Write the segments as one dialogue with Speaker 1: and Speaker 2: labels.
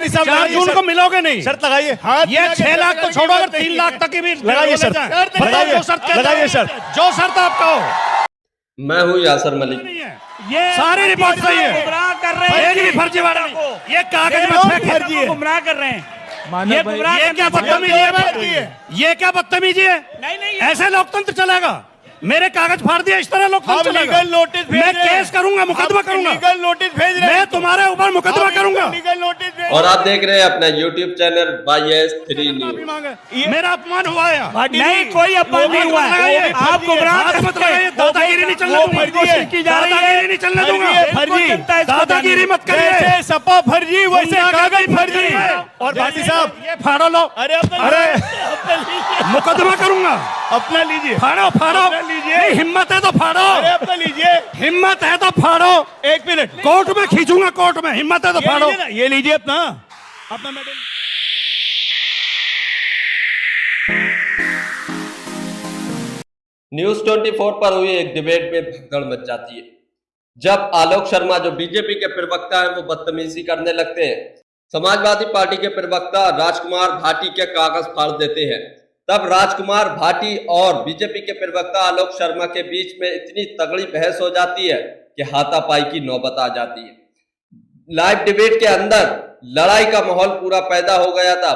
Speaker 1: भाटी साहब
Speaker 2: 4 जून को मिलोगे नहीं।
Speaker 1: शर्त लगाइए।
Speaker 2: ये 6 लाख तो छोड़ो, अगर 3 लाख तक की भी
Speaker 1: लगाइए शर्त,
Speaker 2: बताइए लगाइए शर्त, जो शर्त आपका हो।
Speaker 3: मैं हूँ यासर मलिक।
Speaker 2: ये सारी रिपोर्ट सही है,
Speaker 4: गुमराह कर रहे हैं,
Speaker 2: एक भी फर्जीवाड़ा नहीं। ये कागज में फर्जी है,
Speaker 4: गुमराह कर रहे हैं।
Speaker 2: ये क्या बदतमीजी है? ये क्या बदतमीजी है?
Speaker 4: नहीं
Speaker 2: ऐसे लोकतंत्र चलेगा? मेरे कागज फाड़ दिया, इस तरह लोकतंत्र चलेगा?
Speaker 1: लीगल नोटिस भेज
Speaker 2: मैं
Speaker 1: रहे हैं।
Speaker 2: केस करूंगा, मुकदमा करूंगा,
Speaker 1: लीगल नोटिस भेज रहे हैं।
Speaker 2: मैं तुम्हारे ऊपर मुकदमा करूंगा।
Speaker 1: लीगल नोटिस भेज
Speaker 3: और आप देख रहे हैं अपना YouTube चैनल YS3 न्यूज।
Speaker 2: मेरा अपमान हुआ है?
Speaker 4: नहीं, कोई अपमान नहीं हुआ है। आप गुमराह
Speaker 2: मत लगाइए, दादागिरी नहीं चलने दूंगा। दादागिरी नहीं चलने दूंगा। दादागिरी मत करिए।
Speaker 1: जैसे सपा फर्जी वैसे कागज फर्जी।
Speaker 2: और भाटी साहब ये फाड़ो लो।
Speaker 1: अरे
Speaker 2: मुकदमा करूंगा।
Speaker 1: अपना लीजिए,
Speaker 2: फाड़ो फाड़ो,
Speaker 1: लीजिए।
Speaker 2: हिम्मत है तो फाड़ो,
Speaker 1: अरे अपना लीजिए।
Speaker 2: हिम्मत है तो फाड़ो।
Speaker 1: 1 मिनट,
Speaker 2: कोर्ट में खींचूंगा, कोर्ट में। हिम्मत है तो फाड़ो।
Speaker 1: ये लीजिए अपना मेडल।
Speaker 3: न्यूज 24 पर हुई एक डिबेट में भगदड़ मच जाती है जब आलोक शर्मा जो बीजेपी के प्रवक्ता हैं वो बदतमीजी करने लगते हैं। समाजवादी पार्टी के प्रवक्ता राजकुमार भाटी के कागज फाड़ देते हैं। तब राजकुमार भाटी और बीजेपी के प्रवक्ता आलोक शर्मा के बीच में इतनी तगड़ी बहस हो जाती है कि हाथापाई की नौबत आ जाती है। लाइव डिबेट के अंदर लड़ाई का माहौल पूरा पैदा हो गया था।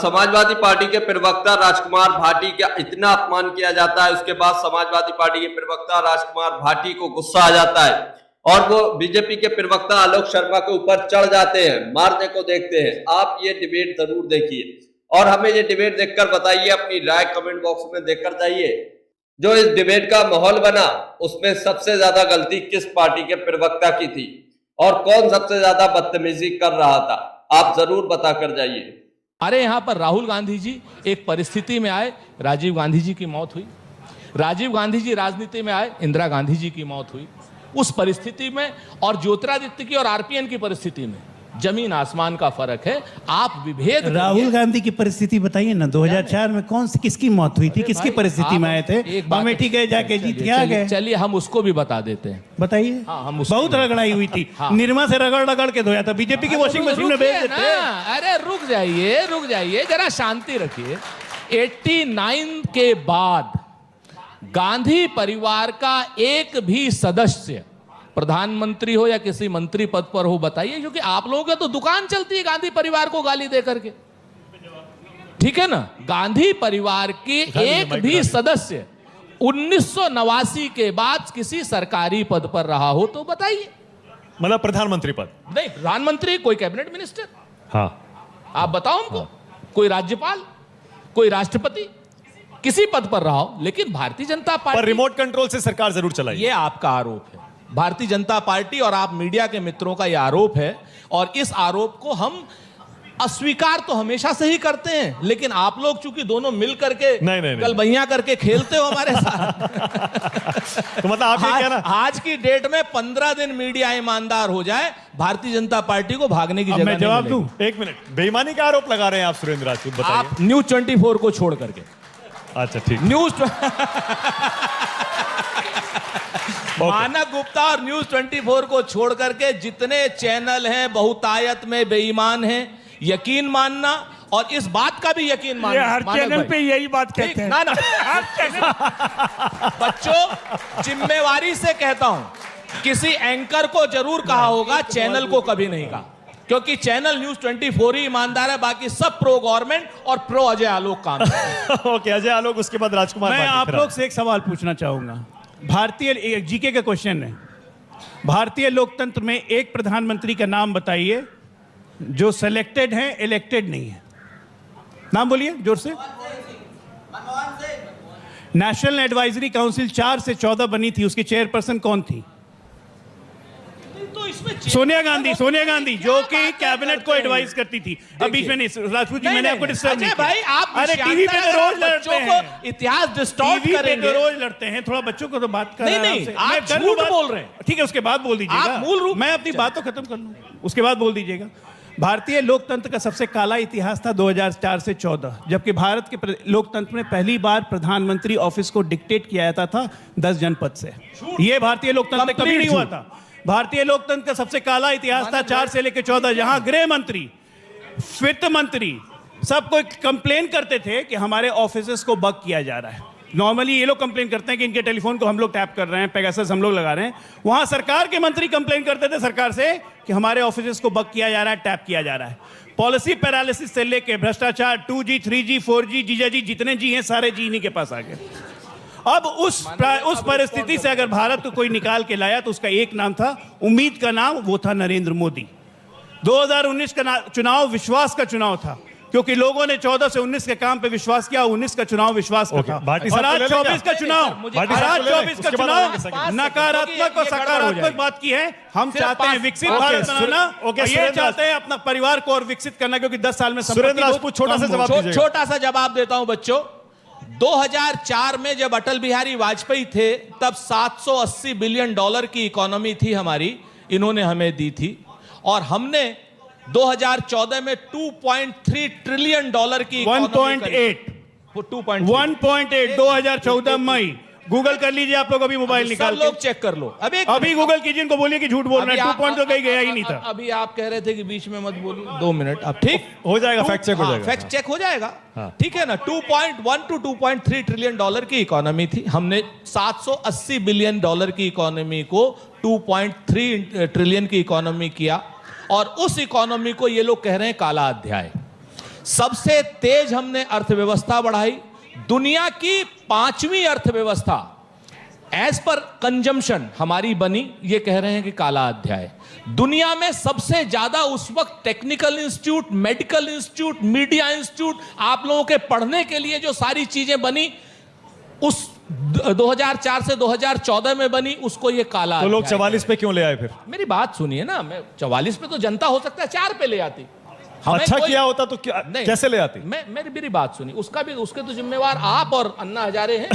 Speaker 3: समाजवादी पार्टी के प्रवक्ता राजकुमार भाटी का इतना अपमान किया जाता है, उसके बाद समाजवादी पार्टी के प्रवक्ता राजकुमार भाटी को गुस्सा आ जाता है और वो बीजेपी के प्रवक्ता आलोक शर्मा के ऊपर चढ़ जाते हैं, मारने को देखते हैं। आप ये डिबेट जरूर देखिए और हमें ये डिबेट देखकर बताइए, अपनी राय कमेंट बॉक्स में देकर जाइए। जो इस डिबेट का माहौल बना उसमें सबसे ज्यादा गलती किस पार्टी के प्रवक्ता की थी और कौन सबसे ज्यादा बदतमीजी कर रहा था, आप जरूर बताकर जाइए।
Speaker 5: अरे यहाँ पर राहुल गांधी जी एक परिस्थिति में आए, राजीव गांधी जी की मौत हुई। राजीव गांधी जी राजनीति में आए, इंदिरा गांधी जी की मौत हुई। उस परिस्थिति में और ज्योतिरादित्य की और आरपीएन की परिस्थिति में जमीन आसमान का फर्क है। आप विभेद
Speaker 6: राहुल गांधी की परिस्थिति बताइए ना, 2004 में कौन सी किसकी मौत हुई थी, किसकी परिस्थिति में आए थे? अमेठी गए, जाके जीत के आ गए।
Speaker 5: चलिए हम उसको भी बता देते हैं,
Speaker 6: बताइए।
Speaker 5: हाँ, हम
Speaker 6: बहुत रगड़ाई हुई थी। निर्मा से रगड़ के धोया था, बीजेपी की वॉशिंग मशीन में भेज देते।
Speaker 5: अरे रुक जाइए जरा शांति रखिए। 89 के बाद गांधी परिवार का एक भी सदस्य प्रधानमंत्री हो या किसी मंत्री पद पर हो, बताइए, क्योंकि आप लोगों की तो दुकान चलती है गांधी परिवार को गाली दे करके, ठीक है ना। गांधी परिवार के एक भी सदस्य 1989 के बाद किसी सरकारी पद पर रहा हो तो बताइए।
Speaker 1: मतलब प्रधानमंत्री पद
Speaker 5: नहीं, प्रधानमंत्री, कोई कैबिनेट मिनिस्टर,
Speaker 1: हाँ
Speaker 5: आप बताओ हमको। कोई राज्यपाल, कोई राष्ट्रपति, किसी पद पर रहा हो। लेकिन भारतीय जनता पार्टी
Speaker 1: पर रिमोट कंट्रोल से सरकार जरूर चलाई।
Speaker 5: ये आपका आरोप है, भारतीय जनता पार्टी और आप मीडिया के मित्रों का यह आरोप है और इस आरोप को हम अस्वीकार तो हमेशा से ही करते हैं, लेकिन आप लोग चूंकि दोनों मिल करके गलबैया करके खेलते हो हमारे साथ
Speaker 1: तो मतलब आप क्या ना,
Speaker 5: आज की डेट में 15 दिन मीडिया ईमानदार हो जाए, भारतीय जनता पार्टी को भागने की जगह
Speaker 1: मैं जवाब दूं? 1 मिनट, बेईमानी का आरोप लगा रहे हैं आप सुरेंद्र राजपूत, बताइए।
Speaker 5: आप न्यूज 24 को छोड़ करके।
Speaker 1: अच्छा ठीक।
Speaker 5: न्यूज मानक गुप्ता और न्यूज 24 को छोड़ करके जितने चैनल हैं बहुतायत में बेईमान हैं, यकीन मानना और इस बात का भी यकीन मानना।
Speaker 4: हर चैनल पे यही बात कहते हैं
Speaker 5: ना बच्चों, जिम्मेवारी से कहता हूं, किसी एंकर को जरूर कहा होगा, चैनल को कभी नहीं कहा, क्योंकि चैनल न्यूज 24 ही ईमानदार है, बाकी सब प्रो गवर्नमेंट और प्रो अजय आलोक काम
Speaker 1: ओके, अजय आलोक, उसके बाद राजकुमार।
Speaker 6: मैं आप लोग से एक सवाल पूछना चाहूंगा। भारतीय जीके का क्वेश्चन है, भारतीय लोकतंत्र में एक प्रधानमंत्री का नाम बताइए जो सिलेक्टेड है, इलेक्टेड नहीं है। नाम बोलिए जोर से। नेशनल एडवाइजरी काउंसिल 4 से 14 बनी थी, उसकी चेयरपर्सन कौन थी?
Speaker 5: तो इसमें
Speaker 6: सोनिया गांधी जो कि कैबिनेट को एडवाइस करती थी। अब बीच में नहीं राजपूत जी, मैंने आपको डिस्टर्ब नहीं किया।
Speaker 5: भाई आप
Speaker 6: अरे टीवी पे तो रोज लड़ते हैं,
Speaker 5: इतिहास डिस्टॉर्ट करेंगे,
Speaker 6: रोज लड़ते हैं। थोड़ा बच्चों को तो बात कर
Speaker 5: नहीं, आप झूठ बोल रहे हैं।
Speaker 6: ठीक है, उसके बाद बोल दीजिएगा।
Speaker 5: मूल रूप
Speaker 6: मैं अपनी बात तो खत्म कर लूं, उसके बाद बोल दीजिएगा। भारतीय लोकतंत्र का सबसे काला इतिहास था 2004 से 14, जबकि भारत के लोकतंत्र में पहली बार प्रधानमंत्री ऑफिस को डिक्टेट किया जाता था 10 जनपद से। यह भारतीय लोकतंत्र में कभी नहीं हुआ था। भारतीय लोकतंत्र का सबसे काला इतिहास था 4 से लेकर 14, जहां गृह मंत्री वित्त मंत्री सब कोई कंप्लेन करते थे कि हमारे ऑफिसेस को बग किया जा रहा है। नॉर्मली ये लोग कंप्लेन करते हैं कि इनके टेलीफोन को हम लोग टैप कर रहे हैं, पेगासस हम लोग लगा रहे हैं। वहां सरकार के मंत्री कंप्लेन करते थे सरकार से कि हमारे ऑफिसेस को बग किया जा रहा है, टैप किया जा रहा है। पॉलिसी पैरालिसिस से लेके भ्रष्टाचार, 2G 3G 4G जीजाजी जितने जी हैं सारे जी इन्हीं के पास आ गए। अब उस परिस्थिति से अगर भारत को कोई निकाल के लाया तो उसका एक नाम था, उम्मीद का नाम, वो था नरेंद्र मोदी। 2019 का चुनाव विश्वास का चुनाव था, क्योंकि लोगों ने 14 से 19 के काम पे विश्वास किया। 19 का चुनाव विश्वास का था, और आज 24 का चुनाव, नकारात्मक और सकारात्मक बात की है। हम चाहते हैं विकसित भारत बनाना, ये चाहते हैं अपना परिवार को और विकसित करना, क्योंकि 10 साल में
Speaker 1: सुरेंद्र राजपूत छोटा
Speaker 5: सा जवाब देता हूं बच्चों। 2004 में जब अटल बिहारी वाजपेयी थे तब $780 बिलियन की इकोनॉमी थी हमारी, इन्होंने हमें दी थी। और हमने 2014 में $2.3 ट्रिलियन की
Speaker 6: 1.8 2014 मई। गूगल कर लीजिए आप लोग, अभी मोबाइल निकाल
Speaker 5: लोग चेक कर लो।
Speaker 6: अभी गूगल कीजिए, इनको बोलिए कि झूठ बोल रहे हैं। 2 पॉइंट तो कहीं गया ही नहीं था।
Speaker 5: अभी आप कह रहे थे कि बीच में मत बोलो, 2 मिनट। अब ठीक
Speaker 1: हो जाएगा, फैक्ट चेक हो जाएगा,
Speaker 5: फैक्ट चेक हो जाएगा, ठीक है ना। 2.1 to 2.3 ट्रिलियन की इकोनॉमी थी, हमने $780 बिलियन की इकोनॉमी को 2.3 ट्रिलियन की इकोनॉमी किया। और उस इकोनॉमी को ये लोग कह रहे हैं काला अध्याय। सबसे तेज हमने अर्थव्यवस्था बढ़ाई, दुनिया की 5वीं अर्थव्यवस्था एज पर कंजम्पशन हमारी बनी, ये कह रहे हैं कि काला अध्याय। दुनिया में सबसे ज्यादा उस वक्त technical institute, medical institute, media institute, आप लोगों के पढ़ने के लिए जो सारी चीजें बनी उस 2004 से 2014 में बनी, उसको ये काला।
Speaker 1: तो लोग 44 पे क्यों ले आए फिर?
Speaker 5: मेरी बात सुनिए ना, मैं 44 पे तो जनता हो सकता है 4 पे ले आती।
Speaker 1: अच्छा किया होता तो कैसे ले आती?
Speaker 5: मेरी बात सुनिए, उसके तो जिम्मेवार आप और अन्ना हजारे हैं।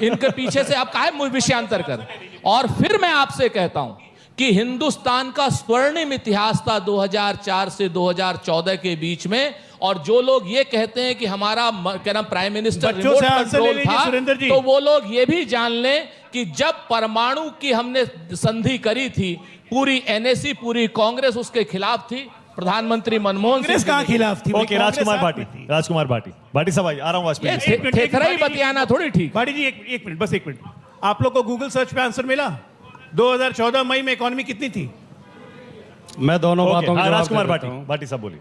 Speaker 5: इनके पीछे से आप काहे विषयांतर कर। और फिर मैं आपसे कहता हूं कि हिंदुस्तान का स्वर्णिम इतिहास था 2004 से 2014 के बीच में। और जो लोग ये कहते हैं कि हमारा क्या नाम प्राइम मिनिस्टर रिमोट कंट्रोल था, तो वो लोग ये भी जान लें कि जब परमाणु की हमने संधि करी थी, पूरी NSE, पूरी कांग्रेस उसके खिलाफ थी। प्रधानमंत्री मनमोहन सिंह
Speaker 6: कहां खिलाफ थी?
Speaker 1: ओके, राजकुमार भाटी साहब, आ रहा हूं वाजपेयी।
Speaker 5: थेथरा ही बतियाना थोड़ी ठीक।
Speaker 6: भाटी जी एक मिनट, बस एक मिनट। आप लोग को गूगल सर्च पे आंसर मिला? 2014 मई में इकोनॉमी कितनी थी?
Speaker 7: मैं दोनों बातों में
Speaker 1: राजकुमार भाटी साहब बोलिए।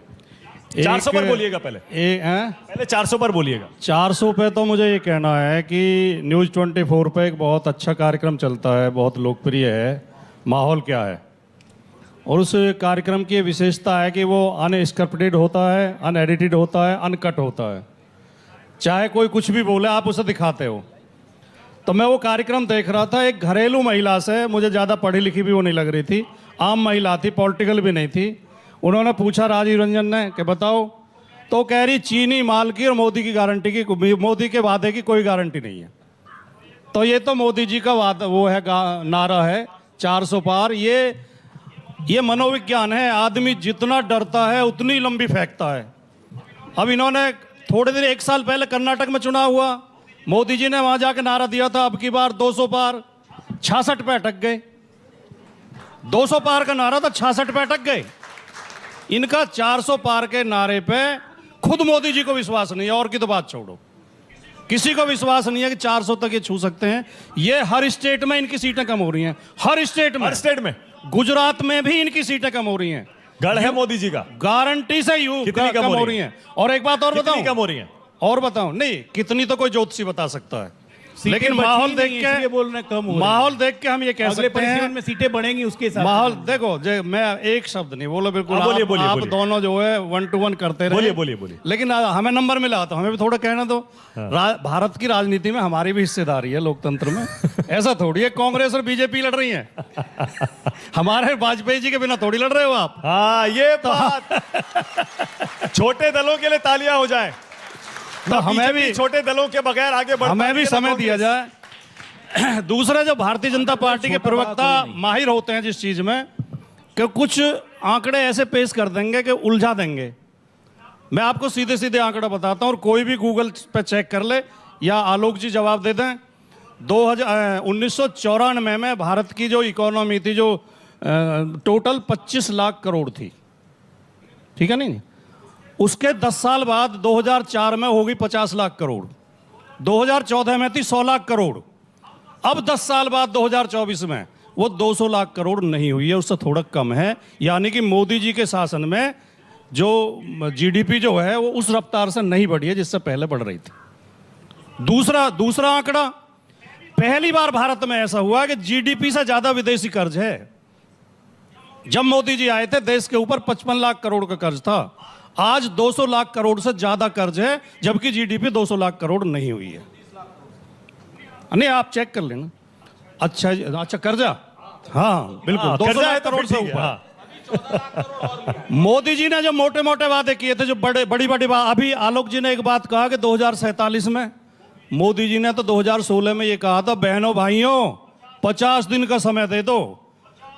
Speaker 1: 400 पर बोलिएगा पहले 400 पर बोलिएगा।
Speaker 7: 400 पे तो मुझे ये कहना है कि न्यूज़ 24 पे एक बहुत अच्छा कार्यक्रम चलता है, बहुत लोकप्रिय है, माहौल क्या है। और उस कार्यक्रम की विशेषता है कि वो अनस्क्रिप्टेड होता है, अनएडिटेड होता है, अनकट होता है। चाहे कोई कुछ भी बोले आप उसे दिखाते हो। तो मैं वो कार्यक्रम देख रहा था, एक घरेलू महिला से, मुझे ज़्यादा पढ़ी लिखी भी वो नहीं लग रही थी, आम महिला थी, पॉलिटिकल भी नहीं थी। उन्होंने पूछा राजीव रंजन ने कि बताओ, तो कह रही चीनी माल की और मोदी की गारंटी की, मोदी के वादे की कोई गारंटी नहीं है। तो ये तो मोदी जी का वादा, वो है नारा है 400 पार। ये मनोविज्ञान है, आदमी जितना डरता है उतनी लंबी फेंकता है। अब इन्होंने थोड़े देर 1 साल पहले कर्नाटक में चुनाव हुआ, मोदी जी ने वहां जाके नारा दिया था अब की बार 200 पार, 66 पे अटक गए। 200 पार का नारा था, 66 पे अटक गए। इनका 400 पार के नारे पे खुद मोदी जी को विश्वास नहीं है, और की तो बात छोड़ो, किसी को विश्वास नहीं है कि 400 तक ये छू सकते हैं। ये हर स्टेट में इनकी सीटें कम हो रही हैं, हर स्टेट में। गुजरात में भी इनकी सीटें कम हो रही हैं।
Speaker 1: गढ़ है मोदी जी का,
Speaker 6: गारंटी से
Speaker 1: कितनी कम हो रही
Speaker 6: हैं। और एक बात और बताऊं,
Speaker 1: कम हो रही है
Speaker 6: और बताऊं, नहीं कितनी तो कोई ज्योतिषी बता सकता है, लेकिन माहौल देख के बोल रहे कम हो, माहौल देख के हम ये कह सकते हैं में सीटें बढ़ेंगी उसके साथ। माहौल देखो, मैं एक शब्द नहीं बोला, बिल्कुल आप दोनों जो है 1 to 1 करते रहे।
Speaker 1: बोलिए।
Speaker 6: लेकिन हमें नंबर मिला तो हमें भी थोड़ा कहना दो। भारत की राजनीति में हमारी भी हिस्सेदारी है, लोकतंत्र में। ऐसा थोड़ी है कांग्रेस और बीजेपी लड़ रही है, हमारे वाजपेयी जी के बिना थोड़ी लड़ रहे हो आप।
Speaker 1: हाँ, ये बात छोटे दलों के लिए तालियां हो जाए,
Speaker 6: तो हमें भी
Speaker 1: छोटे दलों के बगैर आगे बढ़,
Speaker 6: हमें भी समय दिया जाए। दूसरा, जो भारतीय जनता पार्टी के प्रवक्ता माहिर होते हैं जिस चीज में, कि कुछ आंकड़े ऐसे पेश कर देंगे कि उलझा देंगे। मैं आपको सीधे सीधे आंकड़ा बताता हूं, और कोई भी गूगल पे चेक कर ले, या आलोक जी जवाब दे दें। 1994 में भारत की जो इकोनॉमी थी, जो टोटल 25 लाख करोड़ थी, ठीक है नहीं,
Speaker 7: उसके 10 साल बाद 2004 में होगी 50 लाख करोड़, 2014 में थी 100 लाख करोड़, अब 10 साल बाद 2024 में वो 200 लाख करोड़ नहीं हुई है, उससे थोड़ा कम है। यानी कि मोदी जी के शासन में जो जीडीपी जो है वो उस रफ्तार से नहीं बढ़ी है जिससे पहले बढ़ रही थी। दूसरा आंकड़ा, पहली बार भारत में ऐसा हुआ कि जीडीपी से ज्यादा विदेशी कर्ज है। जब मोदी जी आए थे देश के ऊपर 55 लाख करोड़ का कर्ज था, आज 200 लाख करोड़ से ज्यादा कर्ज है, जबकि जीडीपी 200 लाख करोड़ नहीं हुई है। नहीं, आप चेक कर लेना। अच्छा कर्जा, हाँ बिल्कुल 200 लाख करोड़ से ऊपर। मोदी जी ने जो मोटे मोटे वादे किए थे, जो बड़ी बात, अभी आलोक जी ने एक बात कहा कि 2047 में, मोदी जी ने तो 2016 में ये कहा था, बहनों भाइयों 50 दिन का समय दे दो,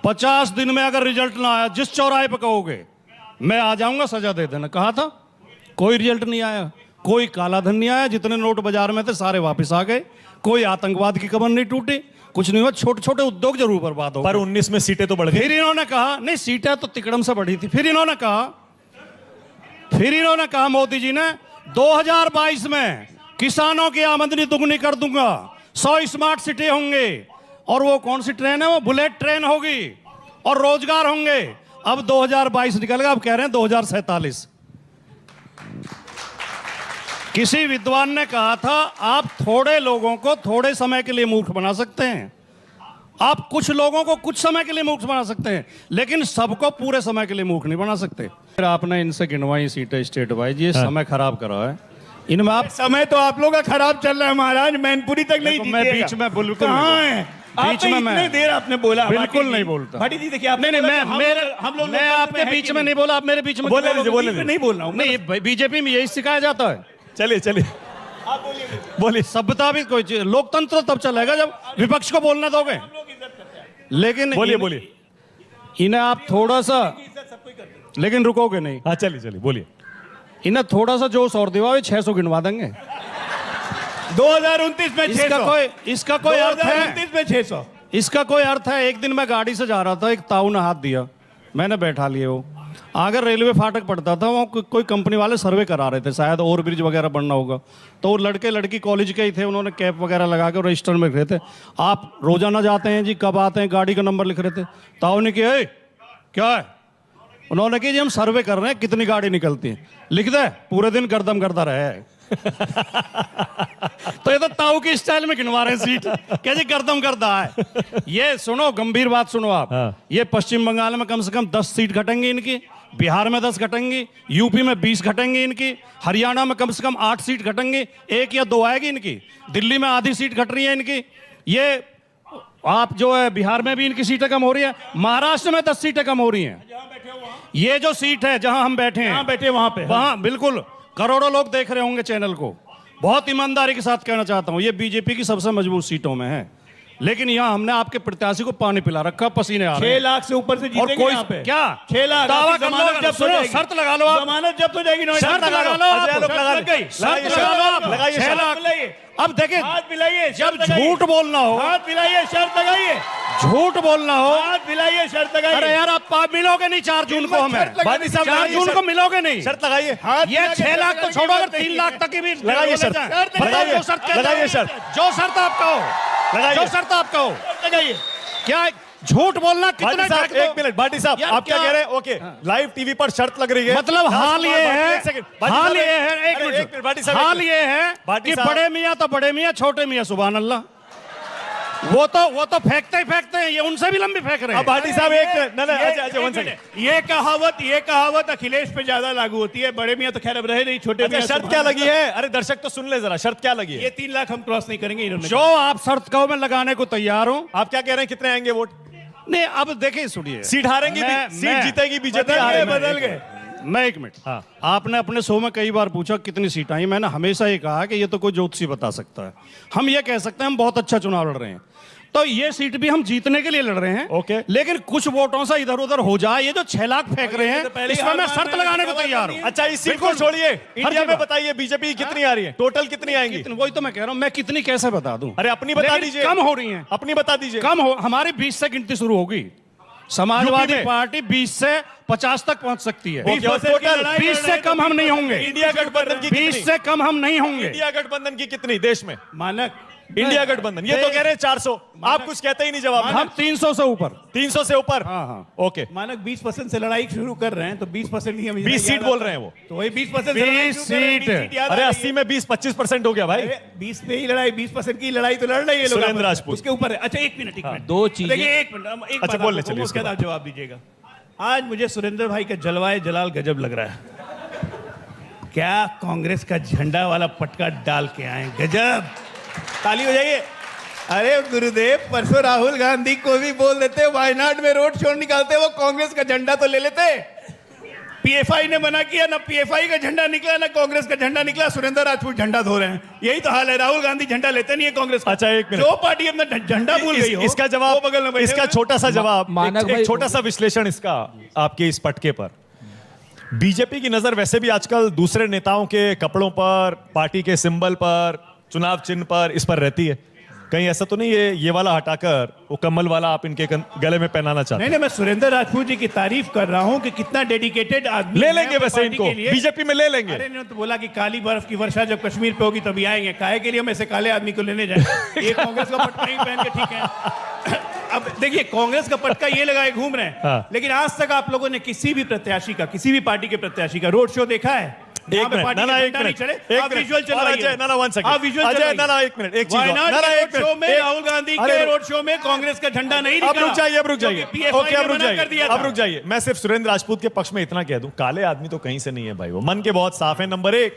Speaker 7: 50 दिन में अगर रिजल्ट ना आया, जिस चौराहे पे कहोगे मैं आ जाऊंगा, सजा दे देना। कहा था, कोई रिजल्ट नहीं आया, कोई काला धन नहीं आया, जितने नोट बाजार में थे सारे वापस आ गए, कोई आतंकवाद की कमर नहीं टूटी, कुछ नहीं हुआ, छोटे छोटे उद्योग जरूर बर्बाद हो।
Speaker 1: पर 19 में सीटें तो बढ़ गई।
Speaker 7: फिर इन्होंने कहा, नहीं सीटें तो तिकड़म से बढ़ी थी। फिर इन्होंने कहा मोदी जी ने 2022 में किसानों की आमदनी दुगनी कर दूंगा, 100 स्मार्ट सिटी होंगे, और वो कौन सी ट्रेन है, वो बुलेट ट्रेन होगी, और रोजगार होंगे। अब 2022 निकल गया, अब कह रहे हैं 2047। किसी विद्वान ने कहा था, आप थोड़े लोगों को थोड़े समय के लिए मूर्ख बना सकते हैं, आप कुछ लोगों को कुछ समय के लिए मूर्ख बना सकते हैं, लेकिन सबको पूरे समय के लिए मूर्ख नहीं बना सकते। फिर आपने इनसे गिनवाई सीटें स्टेट वाइज, ये समय खराब करा है इनमें। आप
Speaker 2: समय तो आप लोगों का खराब चल रहा है महाराज, मैनपुरी तक नहीं
Speaker 7: मैं बीच में बिल्कुल
Speaker 2: कहाँ है, बीच में मैं देर आपने बोला,
Speaker 7: बिल्कुल नहीं बोलता।
Speaker 2: भाटी जी देखिए,
Speaker 7: नहीं मैं आपके बीच में नहीं बोला, आप मेरे बीच में
Speaker 2: बोले नहीं बोल रहा हूँ।
Speaker 7: नहीं, बीजेपी में यही सिखाया जाता है।
Speaker 1: चलिए बोलिए।
Speaker 7: सभ्यता भी कोई चीज, लोकतंत्र तब चलेगा जब विपक्ष को बोलने दोगे। लेकिन
Speaker 1: बोलिए।
Speaker 7: इन्हें आप थोड़ा सा, लेकिन रुकोगे नहीं।
Speaker 1: हाँ चलिए बोलिए।
Speaker 7: इन्हें थोड़ा सा जोश और दिवा, 600 गिनवा देंगे
Speaker 2: 2029 में 600।
Speaker 7: इसका कोई अर्थ है?
Speaker 2: 2029 में 600।
Speaker 7: इसका कोई अर्थ है? एक दिन मैं गाड़ी से जा रहा था, एक ताऊ ने हाथ दिया, मैंने बैठा लिए। वो अगर रेलवे फाटक पड़ता था, वहाँ कोई कंपनी वाले सर्वे करा रहे थे, शायद ओवर ब्रिज वगैरह बनना होगा, तो वो लड़के लड़की कॉलेज के ही थे, उन्होंने कैप वगैरह लगा के रजिस्टर में लिख रहे थे, आप रोजाना जाते हैं जी, कब आते हैं, गाड़ी का नंबर लिख रहे थे। ताऊ ने किया, क्या है? उन्होंने कहा जी हम सर्वे कर रहे हैं कितनी गाड़ी निकलती है, लिख दे, पूरे दिन गर्दम करता रहे। तो ये तो ताऊ की स्टाइल में गिनवा रहे हैं सीट, कैसे गर्दम करता है। ये सुनो, गंभीर बात सुनो आप। ये पश्चिम बंगाल में कम से कम 10 सीट घटेंगी इनकी, बिहार में 10 घटेंगी, यूपी में 20 घटेंगी इनकी, हरियाणा में कम से कम 8 सीट घटेंगी, 1 या 2 आएगी इनकी, दिल्ली में आधी सीट घट रही है इनकी। ये आप जो है बिहार में भी इनकी सीटें कम हो रही है, महाराष्ट्र में 10 सीटें कम हो रही हैं। ये जो सीट है जहां हम बैठे हैं, वहां बिल्कुल करोड़ों लोग देख रहे होंगे चैनल को। बहुत ईमानदारी के साथ कहना चाहता हूं, ये बीजेपी की सबसे मजबूत सीटों में है, लेकिन यहां हमने आपके प्रत्याशी को पानी पिला रखा, पसीने आ रहे हैं।
Speaker 2: 6 लाख से ऊपर से जीतेंगे
Speaker 7: कोई
Speaker 2: यहाँ पे।
Speaker 7: क्या
Speaker 2: 6 लाख
Speaker 7: दावा कर लो, जब सुनो, शर्त लगा लो आप,
Speaker 2: जमानत जब्त हो जाएगी,
Speaker 7: शर्त लगा लो, शर्त लगा लो आप, 6 लाख। अब देखिए,
Speaker 2: हाथ मिलाइए,
Speaker 7: जब झूठ बोलना हो,
Speaker 2: हाथ मिलाइए, शर्त लगाइए,
Speaker 7: झूठ बोलना हो,
Speaker 2: हाथ मिलाइए, शर्त लगाइए।
Speaker 7: अरे यार आप मिलोगे नहीं 4 जून को, हमें 4 जून को मिलोगे नहीं,
Speaker 1: शर्त लगाइए।
Speaker 7: ये 6 लाख तो छोड़ो, अगर 3 लाख तक की भी
Speaker 1: लगाइए शर्त,
Speaker 7: बताइए लगाइए शर्त, जो शर्त आप कहो, जो शर्त आप कहो
Speaker 2: लगाइए।
Speaker 7: क्या झूठ बोलना कितना?
Speaker 1: एक मिनट भाटी साहब, आप क्या कह रहे हैं? ओके, लाइव टीवी पर शर्त लग रही है,
Speaker 7: मतलब हाल ये है, हाल ये है, एक मिनट, हाल ये है कि बड़े मियाँ तो बड़े मियाँ, छोटे मियाँ सुभान अल्लाह, वो तो फेंकते ही फेंकते हैं, ये उनसे भी लंबी फेंक रहे हैं।
Speaker 1: भाटी साहब एक
Speaker 2: ये कहावत अखिलेश पे ज्यादा लागू होती है, बड़े मियाँ तो खैर अब रहे नहीं, छोटे मियाँ।
Speaker 1: शर्त क्या लगी है? अरे दर्शक तो सुन ले जरा, शर्त क्या लगी है?
Speaker 2: ये 3 लाख हम क्रॉस नहीं करेंगे इन्होंने।
Speaker 7: जो आप शर्त कहो मैं लगाने को तैयार हूं।
Speaker 1: आप क्या कह रहे हैं, कितने आएंगे वोट?
Speaker 7: नहीं अब देखिए, सुनिए,
Speaker 1: सीट हारेंगी, सीट जीतेगी बीजेपी,
Speaker 2: बदल गए।
Speaker 7: मैं एक मिनट, आपने अपने शो में कई बार पूछा कितनी सीट आई, मैंने हमेशा ये कहा कि ये तो कोई ज्योतिषी बता सकता है, हम ये कह सकते हैं हम बहुत अच्छा चुनाव लड़ रहे हैं, तो ये सीट भी हम जीतने के लिए लड़ रहे हैं।
Speaker 1: ओके,
Speaker 7: लेकिन कुछ वोटों से इधर उधर हो जाए, ये जो 6 लाख फेंक रहे हैं, इसमें मैं शर्त लगाने को तैयार हूं।
Speaker 1: अच्छा, इस सीट को छोड़िए, इंडिया में बताइए बीजेपी कितनी आ रही है, टोटल कितनी आएंगी?
Speaker 7: वही तो मैं कह रहा हूं, मैं कितनी कैसे बता दूं?
Speaker 1: अरे अपनी बता दीजिए।
Speaker 7: कम हो रही हैं,
Speaker 1: अपनी बता दीजिए।
Speaker 7: कम हो, हमारी 20 से गिनती शुरू होगी, समाजवादी
Speaker 1: में?
Speaker 7: पार्टी 20 से 50 तक पहुंच सकती है।
Speaker 6: 20
Speaker 7: से कम हम नहीं होंगे।
Speaker 1: इंडिया गठबंधन की
Speaker 7: 20 से कम हम नहीं होंगे।
Speaker 1: इंडिया गठबंधन की कितनी देश में?
Speaker 6: मानक
Speaker 1: इंडिया गठबंधन, ये तो कह रहे हैं 400, आप कुछ कहते ही नहीं जवाब।
Speaker 7: हम 300 से ऊपर।
Speaker 1: 300 से ऊपर?
Speaker 7: हाँ।
Speaker 1: ओके।
Speaker 6: मानक 20% से लड़ाई शुरू कर रहे हैं, तो 20% ही हम
Speaker 1: 20 सीट बोल रहे हैं वो,
Speaker 6: तो वही 20%
Speaker 7: 20 सीट।
Speaker 1: अरे 80 में 20-25% हो गया भाई।
Speaker 6: 20 पे ही लड़ाई, 20% की लड़ाई तो लड़ रही है लोग।
Speaker 1: सुरेंद्र राजपूत
Speaker 6: उसके ऊपर है। अच्छा, एक मिनट
Speaker 5: दो चीजें।
Speaker 6: देखिए, एक मिनट, एक
Speaker 1: अच्छा,
Speaker 6: बात
Speaker 1: बोलने
Speaker 6: आपको
Speaker 1: चलिए,
Speaker 6: उसके
Speaker 1: उसके
Speaker 6: बाद जवाब दीजिएगा। आज मुझे सुरेंद्र भाई का जलवाए जलाल गजब लग रहा है। क्या कांग्रेस का झंडा वाला पटका डाल के आए, गजब। ताली हो जाइए। अरे गुरुदेव, परसों राहुल गांधी को भी बोल देते, वायनाड में रोड शो निकालते, वो कांग्रेस का झंडा तो ले लेते। पीएफआई ने मना किया, ना पीएफआई का झंडा निकला, ना कांग्रेस का झंडा निकला, सुरेंद्र राजपूत झंडा धो रहे हैं। यही तो हाल है, राहुल गांधी झंडा लेते नहीं है कांग्रेस का।
Speaker 1: अच्छा, एक मिनट,
Speaker 6: जो पार्टी अपना झंडा भूल गई हो,
Speaker 1: इसका जवाब,
Speaker 6: वो बगल में बैठे
Speaker 1: इसका
Speaker 6: हुए।
Speaker 1: छोटा सा जवाब,
Speaker 5: मानक भाई,
Speaker 1: एक छोटा सा विश्लेषण इसका आपके इस पटके पर। बीजेपी की नजर वैसे भी आजकल दूसरे नेताओं के कपड़ों पर, पार्टी के सिंबल पर, चुनाव चिन्ह पर, इस पर रहती है। कहीं ऐसा तो नहीं है ये वाला हटाकर वो कमल वाला आप इनके गले में पहनाना चाहते हैं?
Speaker 6: नहीं, मैं सुरेंद्र राजपूत जी की तारीफ कर रहा हूँ कि कितना डेडिकेटेड आदमी
Speaker 1: ले
Speaker 6: है
Speaker 1: लेंगे
Speaker 6: अपनी
Speaker 1: वैसे
Speaker 6: पार्टी
Speaker 1: इनको,
Speaker 6: के लिए।
Speaker 1: बीजेपी में ले लेंगे।
Speaker 6: अरे इन्होंने तो बोला कि काली बर्फ की वर्षा जब कश्मीर पे होगी तभी आएंगे। काहे के लिए हम ऐसे काले आदमी को लेने जाए? ये कांग्रेस का पटका ही पहन के ठीक है। अब देखिए, कांग्रेस का पटका ये लगाए घूम रहे हैं,
Speaker 1: हाँ।
Speaker 6: लेकिन आज तक आप लोगों ने किसी भी प्रत्याशी का, किसी भी पार्टी के प्रत्याशी का रोड शो देखा है?
Speaker 1: एक मिनट, ना एक मिनट,
Speaker 6: आप विजुअल चलाइए।
Speaker 1: अजय, ना 1 सेकंड,
Speaker 6: आप विजुअल
Speaker 1: अजय,
Speaker 6: चलाइए।
Speaker 1: ना एक मिनट, एक चीज,
Speaker 6: वायनाड
Speaker 1: ना
Speaker 6: के
Speaker 1: एक
Speaker 6: रोड शो में
Speaker 1: मिनट,
Speaker 6: राहुल गांधी
Speaker 1: अरे
Speaker 6: के रोड शो में कांग्रेस का झंडा नहीं
Speaker 1: अब
Speaker 6: निकला।
Speaker 1: रुक जाइए, अब रुक जाइए,
Speaker 6: क्योंकि PFI
Speaker 1: ओके, अब
Speaker 6: ने
Speaker 1: रुक
Speaker 6: मना कर दिया
Speaker 1: जाइए, अब
Speaker 6: था।
Speaker 1: रुक जाइए। मैं सिर्फ सुरेंद्र राजपूत के पक्ष में इतना कह दूं, काले आदमी तो कहीं से नहीं है भाई, वो मन के बहुत साफ है, नंबर 1।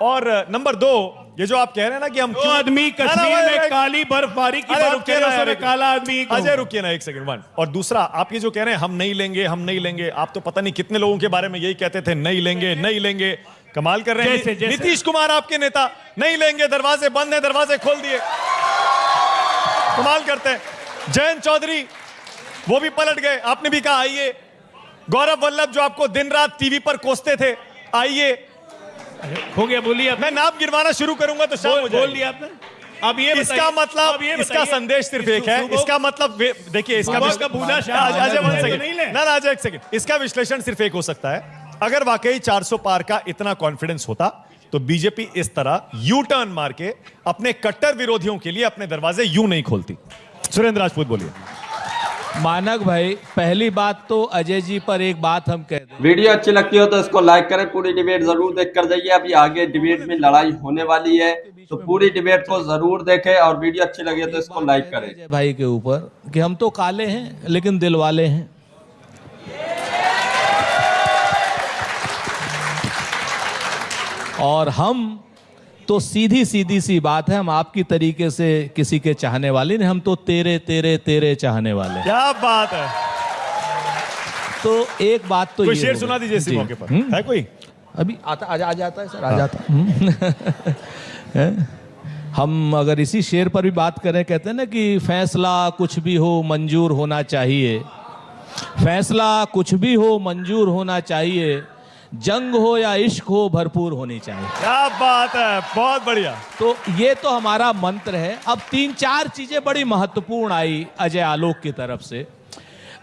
Speaker 1: और नंबर 2, ये जो आप कह रहे हैं ना कि हम
Speaker 6: जो आदमी कश्मीर में काली बर्फबारी की बात कर रहे हैं, उसमें काला आदमी क्यों?
Speaker 1: अजय रुकिए ना एक सेकंड, 1। और दूसरा, आप ये जो कह रहे हैं हम नहीं लेंगे, हम नहीं लेंगे, आप तो पता नहीं कितने लोगों के बारे में यही कहते थे, नहीं लेंगे, नहीं लेंगे। कमाल कर रहे हैं।
Speaker 6: जैसे
Speaker 1: नीतीश कुमार आपके नेता, नहीं लेंगे, दरवाजे बंद हैं, दरवाजे खोल दिए, कमाल करते हैं। जयंत चौधरी वो भी पलट गए, आपने भी कहा आइए। गौरव वल्लभ जो आपको दिन रात टीवी पर कोसते थे, आइए।
Speaker 6: हो गया, बोलिए।
Speaker 1: मैं नाम गिनवाना शुरू करूंगा तो शाम हो
Speaker 6: बोल
Speaker 1: जाएगी।
Speaker 6: दिया आपने। अब ये
Speaker 1: इसका मतलब, इसका संदेश सिर्फ एक है, इसका मतलब देखिए, इसका
Speaker 6: अजय 1 सेकंड,
Speaker 1: ना अजय 1 सेकंड, इसका विश्लेषण सिर्फ एक हो सकता है। अगर वाकई 400 पार का इतना कॉन्फिडेंस होता तो बीजेपी इस तरह यू टर्न मार के अपने कट्टर विरोधियों के लिए अपने दरवाजे यूं नहीं खोलती। सुरेंद्र राजपूत बोलिए।
Speaker 5: मानक भाई, पहली बात तो अजय जी पर एक बात हम कह दें,
Speaker 3: वीडियो अच्छी लगती हो तो इसको लाइक करें, पूरी डिबेट जरूर देख कर जाइए। अभी आगे डिबेट में लड़ाई होने वाली है, तो पूरी डिबेट को जरूर देखें, और वीडियो अच्छी लगी तो इसको लाइक करें।
Speaker 5: अजय भाई के ऊपर कि हम तो काले हैं लेकिन दिल वाले हैं। और हम तो सीधी सीधी सी बात है, हम आपकी तरीके से किसी के चाहने वाले नहीं, हम तो तेरे तेरे तेरे चाहने वाले।
Speaker 1: क्या बात है।
Speaker 5: तो एक बात तो
Speaker 1: कोई
Speaker 5: ये
Speaker 1: शेर
Speaker 5: हो
Speaker 1: सुना
Speaker 5: गई।
Speaker 1: दीजिए इसी
Speaker 5: जी।
Speaker 1: मौके पर, है कोई?
Speaker 5: अभी आ जाता है सर, आ जाता है। हम अगर इसी शेर पर भी बात करें, कहते हैं ना कि फैसला कुछ भी हो मंजूर होना चाहिए, फैसला कुछ भी हो मंजूर होना चाहिए, जंग हो या इश्क हो भरपूर होनी चाहिए।
Speaker 1: क्या बात है, बहुत बढ़िया।
Speaker 5: तो ये तो हमारा मंत्र है। अब 3-4 चीजें बड़ी महत्वपूर्ण आई अजय आलोक की तरफ से।